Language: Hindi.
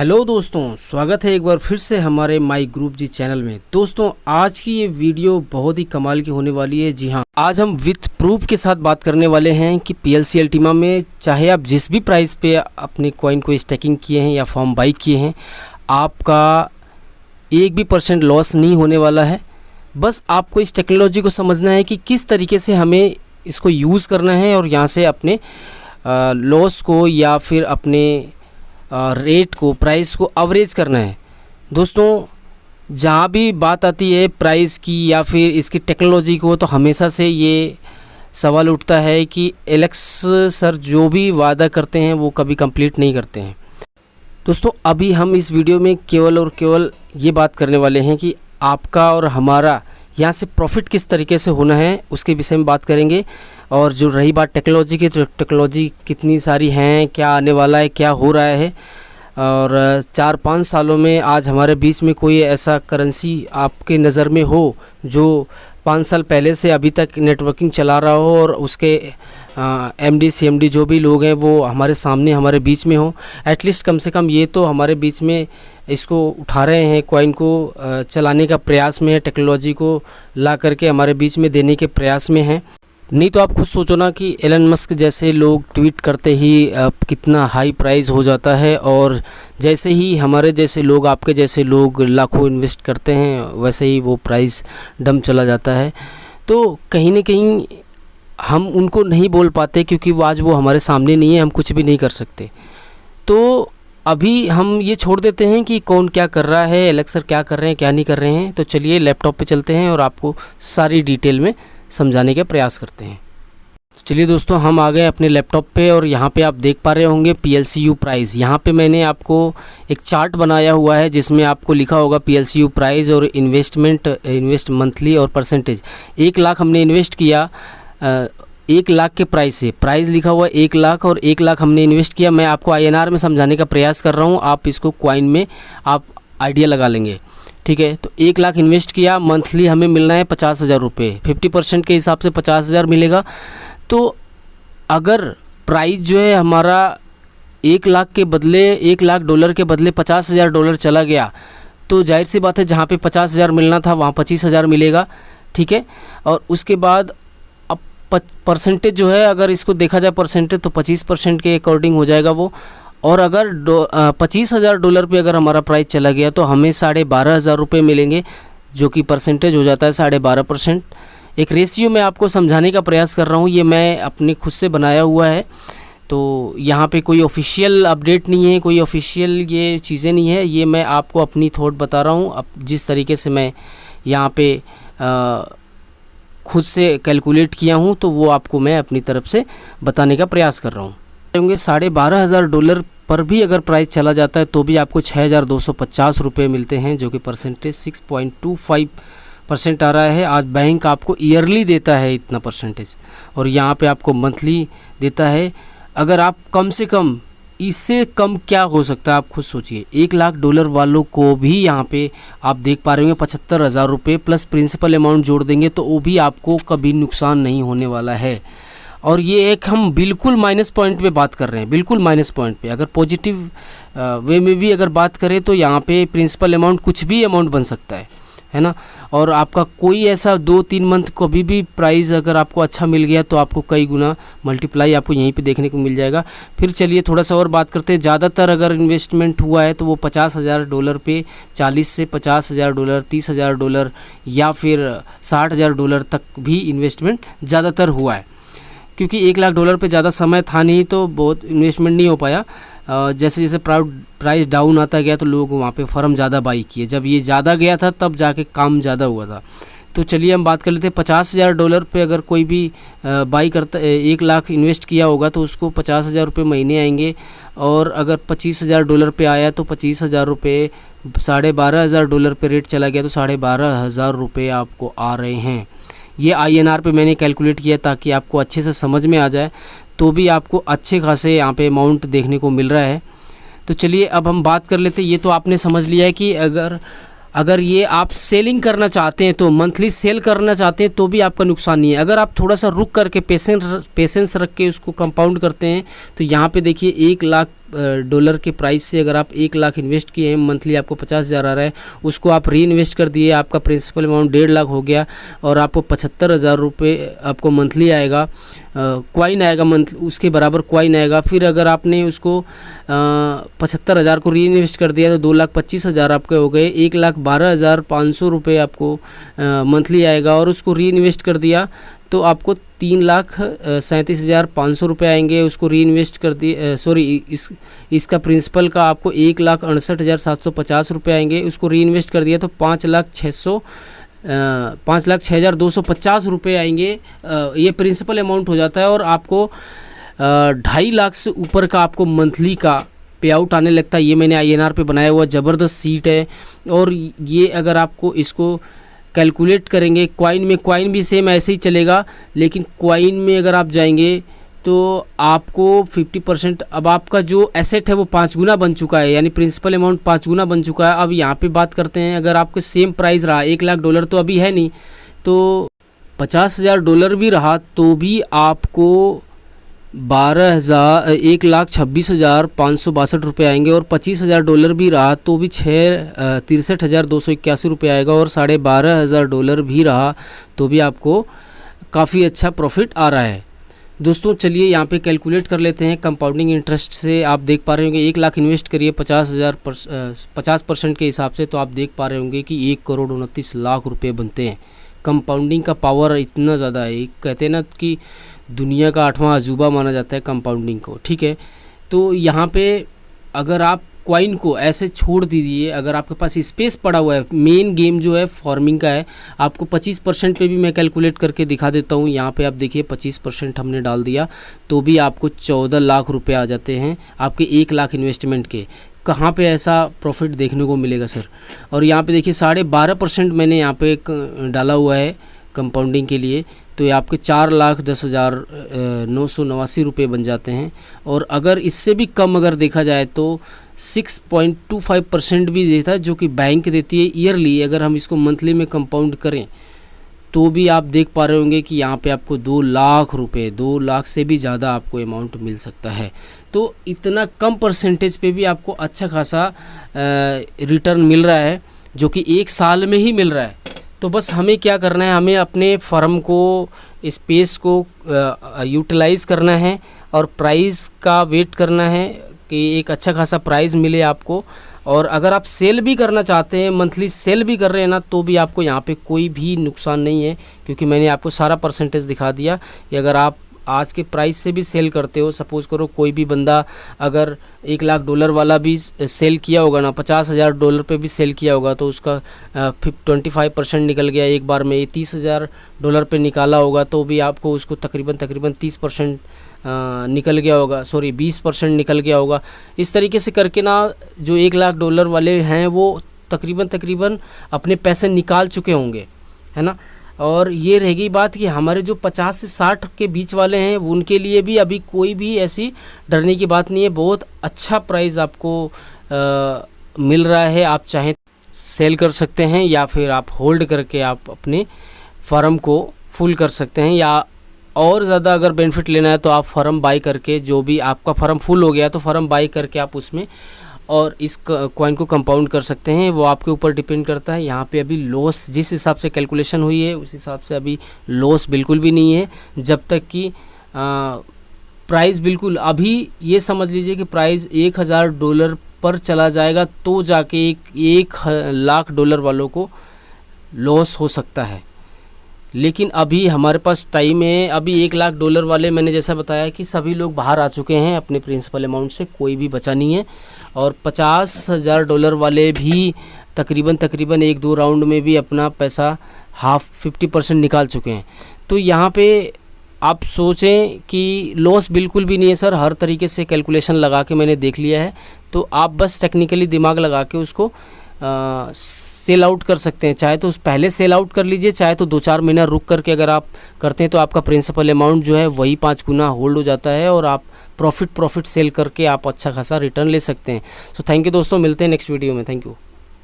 हेलो दोस्तों, स्वागत है एक बार फिर से हमारे माई ग्रुप जी चैनल में। दोस्तों आज की ये वीडियो बहुत ही कमाल की होने वाली है। जी हाँ, आज हम विथ प्रूफ के साथ बात करने वाले हैं कि PLC अल्टीमा में चाहे आप जिस भी प्राइस पे अपने कॉइन को स्टैकिंग किए हैं या फॉर्म बाई किए हैं, आपका 1% लॉस नहीं होने वाला है। बस आपको इस टेक्नोलॉजी को समझना है कि किस तरीके से हमें इसको यूज़ करना है और यहाँ से अपने लॉस को या फिर अपने रेट को, प्राइस को एवरेज करना है। दोस्तों जहाँ भी बात आती है प्राइस की या फिर इसकी टेक्नोलॉजी को, तो हमेशा से ये सवाल उठता है कि एलेक्स सर जो भी वादा करते हैं वो कभी कंप्लीट नहीं करते हैं। दोस्तों अभी हम इस वीडियो में केवल और केवल ये बात करने वाले हैं कि आपका और हमारा यहाँ से प्रॉफिट किस तरीके से होना है उसके विषय में बात करेंगे। और जो रही बात टेक्नोलॉजी की, तो टेक्नोलॉजी कितनी सारी हैं, क्या आने वाला है, क्या हो रहा है, और 4-5 सालों में आज हमारे बीच में कोई ऐसा करेंसी आपके नज़र में हो जो 5 साल पहले से अभी तक नेटवर्किंग चला रहा हो और उसके MD CMD जो भी लोग हैं वो हमारे सामने हमारे बीच में हो। एटलीस्ट कम से कम ये तो हमारे बीच में इसको उठा रहे हैं, कॉइन को चलाने का प्रयास में है, टेक्नोलॉजी को ला करके हमारे बीच में देने के प्रयास में हैं। नहीं तो आप खुद सोचो ना कि एलन मस्क जैसे लोग ट्वीट करते ही कितना हाई प्राइस हो जाता है, और जैसे ही हमारे जैसे लोग, आपके जैसे लोग लाखों इन्वेस्ट करते हैं, वैसे ही वो प्राइस डम चला जाता है। तो कहीं ना कहीं हम उनको नहीं बोल पाते क्योंकि वो आज वो हमारे सामने नहीं है, हम कुछ भी नहीं कर सकते। तो अभी हम ये छोड़ देते हैं कि कौन क्या कर रहा है, एलेक्स सर क्या कर रहे हैं, क्या नहीं कर रहे हैं। तो चलिए लैपटॉप पे चलते हैं और आपको सारी डिटेल में समझाने का प्रयास करते हैं। तो चलिए दोस्तों, हम आ गए अपने लैपटॉप पे और यहाँ पे आप देख पा रहे होंगे PLCU प्राइस। यहाँ पे मैंने आपको एक चार्ट बनाया हुआ है जिसमें आपको लिखा होगा PLCU प्राइस और इन्वेस्ट मंथली और परसेंटेज। 1 लाख हमने इन्वेस्ट किया 1 लाख के प्राइस से, प्राइस लिखा हुआ 1 लाख और 1 लाख हमने इन्वेस्ट किया। मैं आपको INR में समझाने का प्रयास कर रहा हूँ, आप इसको कॉइन में आप आइडिया लगा लेंगे, ठीक है। तो 1 लाख इन्वेस्ट किया, मंथली हमें मिलना है 50,000 रुपये, 50% के हिसाब से 50,000 मिलेगा। तो अगर प्राइस जो है हमारा 1 लाख के बदले, $1 लाख के बदले $50,000 चला गया, तो जाहिर सी बात है जहाँ पे 50,000 मिलना था वहाँ 25,000 मिलेगा, ठीक है। और उसके बाद अब परसेंटेज जो है, अगर इसको देखा जाए परसेंटेज, तो 25% के अकॉर्डिंग हो जाएगा वो। और अगर $25,000 पे अगर हमारा प्राइस चला गया तो हमें 12,500 रुपये मिलेंगे, जो कि परसेंटेज हो जाता है 12.5%। एक रेशियो मैं आपको समझाने का प्रयास कर रहा हूँ, ये मैं अपने खुद से बनाया हुआ है। तो यहाँ पे कोई ऑफिशियल अपडेट नहीं है, कोई ऑफिशियल ये चीज़ें नहीं है, ये मैं आपको अपनी थॉट बता रहा हूँ। अब जिस तरीके से मैं यहाँ पे खुद से कैलकुलेट किया हूँ, तो वो आपको मैं अपनी तरफ से बताने का प्रयास कर रहा हूँ। होंगे $12,500 पर भी अगर प्राइस चला जाता है तो भी आपको 6,250 रुपये मिलते हैं, जो कि परसेंटेज 6.25% आ रहा है। आज बैंक आपको ईयरली देता है इतना परसेंटेज, और यहाँ पे आपको मंथली देता है। अगर आप कम से कम, इससे कम क्या हो सकता है आप खुद सोचिए। $1 लाख वालों को भी यहाँ पे आप देख पा रहे होंगे 75,000 रुपये प्लस प्रिंसिपल अमाउंट जोड़ देंगे तो वो भी आपको कभी नुकसान नहीं होने वाला है। और ये एक हम बिल्कुल माइनस पॉइंट पे बात कर रहे हैं, बिल्कुल माइनस पॉइंट पे। अगर पॉजिटिव वे में भी अगर बात करें तो यहाँ पे प्रिंसिपल अमाउंट कुछ भी अमाउंट बन सकता है ना। और आपका कोई ऐसा 2-3 मंथ कभी भी प्राइस अगर आपको अच्छा मिल गया तो आपको कई गुना मल्टीप्लाई आपको यहीं पे देखने को मिल जाएगा। फिर चलिए थोड़ा सा और बात करते हैं। ज़्यादातर अगर इन्वेस्टमेंट हुआ है तो वो $50,000 पे, 40 से $50,000, $30,000 या फिर $60,000 तक भी इन्वेस्टमेंट ज़्यादातर हुआ है। क्योंकि $1 लाख पे ज़्यादा समय था नहीं तो बहुत इन्वेस्टमेंट नहीं हो पाया। जैसे जैसे प्राइस डाउन आता गया तो लोग वहाँ पे फर्म ज़्यादा बाई किए। जब ये ज़्यादा गया था तब जाके काम ज़्यादा हुआ था। तो चलिए हम बात कर लेते हैं। $50,000 पे अगर कोई भी बाई करता, 1 लाख इन्वेस्ट किया होगा तो उसको $50,000 रुपये महीने आएंगे। और अगर $25,000 पे आया तो $25,000 रुपये, $12,500 पे रेट चला गया तो $12,500 रुपये आपको आ रहे हैं। ये INR पे मैंने कैलकुलेट किया ताकि आपको अच्छे से समझ में आ जाए, तो भी आपको अच्छे खासे यहाँ पे अमाउंट देखने को मिल रहा है। तो चलिए अब हम बात कर लेते हैं। ये तो आपने समझ लिया है कि अगर ये आप सेलिंग करना चाहते हैं, तो मंथली सेल करना चाहते हैं तो भी आपका नुकसान नहीं है। अगर आप थोड़ा सा रुक करके पेशेंस रख के उसको कंपाउंड करते हैं तो यहाँ पे देखिए 1 लाख डॉलर के प्राइस से अगर आप 1 लाख इन्वेस्ट किए हैं, मंथली आपको 50,000 आ रहा है, उसको आप री इन्वेस्ट कर दिए, आपका प्रिंसिपल अमाउंट 1.5 लाख हो गया और आपको 75,000 रुपये आपको मंथली आएगा, कॉइन आएगा मंथ, उसके बराबर कॉइन आएगा। फिर अगर आपने उसको 75,000 को री इन्वेस्ट कर दिया तो 2,25,000 आपके हो गए, 1,12,500 रुपये आपको मंथली आएगा। और उसको री इन्वेस्ट कर दिया तो आपको 3,37,500 रुपये आएंगे, उसको री इन्वेस्ट कर दिए, इसका प्रिंसिपल का आपको 1,68,750 रुपये आएंगे, उसको री इन्वेस्ट कर दिया तो 5,06,250 रुपये आएंगे। ये प्रिंसिपल अमाउंट हो जाता है और आपको 2.5 लाख से ऊपर का आपको मंथली का पे आउट आने लगता है। ये मैंने INR पे बनाया हुआ ज़बरदस्त सीट है। और ये अगर आपको इसको कैलकुलेट करेंगे कॉइन में, कॉइन भी सेम ऐसे ही चलेगा, लेकिन कॉइन में अगर आप जाएंगे तो आपको 50%, अब आपका जो एसेट है वो 5 गुना बन चुका है, यानी प्रिंसिपल अमाउंट 5 गुना बन चुका है। अब यहाँ पे बात करते हैं, अगर आपको सेम प्राइस रहा, 1 लाख डॉलर तो अभी है नहीं, तो 50,000 डॉलर भी रहा तो भी आपको 1,26,562 रुपये आएंगे। और 25,000 डॉलर भी रहा तो भी 63,281 रुपये आएगा। और 12,500 डॉलर भी रहा तो भी आपको काफ़ी अच्छा प्रॉफिट आ रहा है। दोस्तों चलिए यहाँ पे कैलकुलेट कर लेते हैं कंपाउंडिंग इंटरेस्ट से। आप देख पा रहे होंगे 1 लाख इन्वेस्ट करिए 50% के हिसाब से, तो आप देख पा रहे होंगे कि 1,29,00,000 रुपये बनते हैं। कंपाउंडिंग का पावर इतना ज़्यादा है, कहते हैं ना कि दुनिया का 8वां अजूबा माना जाता है कंपाउंडिंग को, ठीक है। तो यहाँ पे अगर आप कॉइन को ऐसे छोड़ दीजिए, अगर आपके पास स्पेस पड़ा हुआ है, मेन गेम जो है फार्मिंग का है, आपको 25% पे भी मैं कैलकुलेट करके दिखा देता हूँ। यहाँ पे आप देखिए 25% हमने डाल दिया तो भी आपको 14 लाख रुपए आ जाते हैं आपके 1 लाख इन्वेस्टमेंट के। कहाँ पे ऐसा प्रॉफिट देखने को मिलेगा सर। और यहाँ पे देखिए 12.5% मैंने यहाँ पे डाला हुआ है कंपाउंडिंग के लिए, तो ये आपके 4,10,989 रुपये बन जाते हैं। और अगर इससे भी कम अगर देखा जाए तो 6.25% भी देता है, जो कि बैंक देती है ईयरली। अगर हम इसको मंथली में कंपाउंड करें तो भी आप देख पा रहे होंगे कि यहाँ पे आपको 2 लाख रुपए, 2 लाख से भी ज़्यादा आपको अमाउंट मिल सकता है। तो इतना कम परसेंटेज पे भी आपको अच्छा खासा रिटर्न मिल रहा है, जो कि 1 साल में ही मिल रहा है। तो बस हमें क्या करना है, हमें अपने फर्म को, स्पेस को यूटिलाइज़ करना है और प्राइस का वेट करना है कि एक अच्छा खासा प्राइस मिले आपको। और अगर आप सेल भी करना चाहते हैं, मंथली सेल भी कर रहे हैं ना, तो भी आपको यहाँ पे कोई भी नुकसान नहीं है, क्योंकि मैंने आपको सारा परसेंटेज दिखा दिया कि अगर आप आज के प्राइस से भी सेल करते हो, सपोज़ करो कोई भी बंदा अगर 1 लाख डॉलर वाला भी सेल किया होगा ना, 50,000 डॉलर पे भी सेल किया होगा, तो उसका 25% निकल गया एक बार में, 30,000 डॉलर पे निकाला होगा तो भी आपको उसको तकरीबन 30% निकल गया होगा, 20% निकल गया होगा। इस तरीके से करके ना जो 1 लाख डॉलर वाले हैं वो तकरीबन अपने पैसे निकाल चुके होंगे, है ना। और ये रहेगी बात कि हमारे जो 50 से 60 के बीच वाले हैं उनके लिए भी अभी कोई भी ऐसी डरने की बात नहीं है। बहुत अच्छा प्राइस आपको मिल रहा है। आप चाहें सेल कर सकते हैं या फिर आप होल्ड करके आप अपने फर्म को फुल कर सकते हैं, या और ज़्यादा अगर बेनिफिट लेना है तो आप फर्म बाई करके, जो भी आपका फर्म फुल हो गया तो फर्म बाई करके आप उसमें और इस कॉइन को कंपाउंड कर सकते हैं। वो आपके ऊपर डिपेंड करता है। यहाँ पे अभी लॉस जिस हिसाब से कैलकुलेशन हुई है उस हिसाब से अभी लॉस बिल्कुल भी नहीं है, जब तक कि प्राइस बिल्कुल, अभी ये समझ लीजिए कि प्राइस 1,000 डॉलर पर चला जाएगा तो जाके 1 लाख डॉलर वालों को लॉस हो सकता है। लेकिन अभी हमारे पास टाइम है। अभी 1 लाख डॉलर वाले, मैंने जैसा बताया कि सभी लोग बाहर आ चुके हैं अपने प्रिंसिपल अमाउंट से, कोई भी बचा नहीं है। और 50,000 डॉलर वाले भी तकरीबन 1-2 राउंड में भी अपना पैसा 50% निकाल चुके हैं। तो यहाँ पे आप सोचें कि लॉस बिल्कुल भी नहीं है सर। हर तरीके से कैलकुलेशन लगा के मैंने देख लिया है, तो आप बस टेक्निकली दिमाग लगा के उसको सेल आउट कर सकते हैं। चाहे तो उस पहले सेल आउट कर लीजिए, चाहे तो 2-4 महीना रुक करके अगर आप करते हैं तो आपका प्रिंसिपल अमाउंट जो है वही 5 गुना होल्ड हो जाता है और आप प्रॉफिट सेल करके आप अच्छा खासा रिटर्न ले सकते हैं। सो थैंक यू दोस्तों, मिलते हैं नेक्स्ट वीडियो में। Thank you.